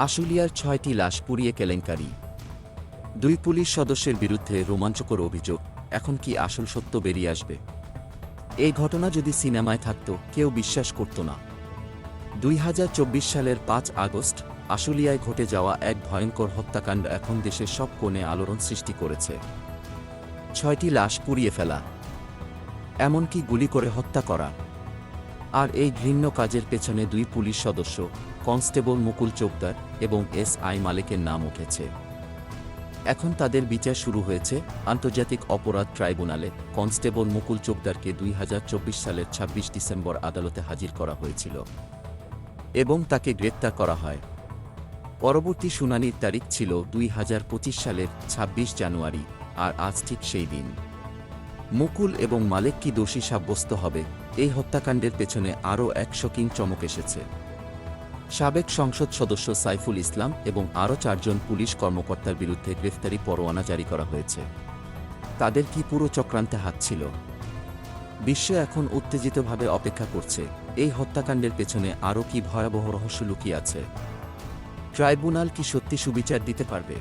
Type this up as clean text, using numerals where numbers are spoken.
আশুলিয়ার ৬টি লাশ পুড়িয়ে কেলেঙ্কারি। ২ পুলিশ সদস্যের বিরুদ্ধে রোমাঞ্চকর অভিযোগ, এখন কি আসল সত্য বেরিয়ে আসবে? এই ঘটনা যদি সিনেমায় থাকত কেউ বিশ্বাস করত না। ২০২৪ সালের ৫ আগস্ট আশুলিয়ায় ঘটে যাওয়া এক ভয়ঙ্কর হত্যাকাণ্ড এখন দেশের সব কোণে আলোড়ন সৃষ্টি করেছে। ৬টি লাশ পুড়িয়ে ফেলা, এমনকি গুলি করে হত্যা করা। আর এই ঘৃণ্য কাজের পেছনে ২ পুলিশ সদস্য, কনস্টেবল মুকুল চোপদার এবং এসআই মালেকের নাম উঠেছে। এখন তাদের বিচার শুরু হয়েছে আন্তর্জাতিক অপরাধ ট্রাইব্যুনালে। কনস্টেবল মুকুল চোপদারকে ২০২৪ সালের ২৬ ডিসেম্বর আদালতে হাজির করা হয়েছিল এবং তাকে গ্রেপ্তার করা হয়। পরবর্তী শুনানির তারিখ ছিল ২০২৫ সালের ২৬ জানুয়ারি, আর আজ ঠিক সেই দিন। মুকুল এবং মালেক কি দোষী সাব্যস্ত হবে? এই হত্যাকাণ্ডের পেছনে আরও এক শকিং চমক এসেছে। সাবেক সংসদ সদস্য সাইফুল ইসলাম এবং আরও ৪ জন পুলিশ কর্মকর্তার বিরুদ্ধে গ্রেফতারি পরোয়ানা জারি করা হয়েছে। তাদের কি পুরো চক্রান্তে হাত ছিল? বিশ্ব এখন উত্তেজিতভাবে অপেক্ষা করছে, এই হত্যাকাণ্ডের পেছনে আরও কি ভয়াবহ রহস্য লুকিয়ে আছে? ট্রাইব্যুনাল কি সত্যি সুবিচার দিতে পারবে?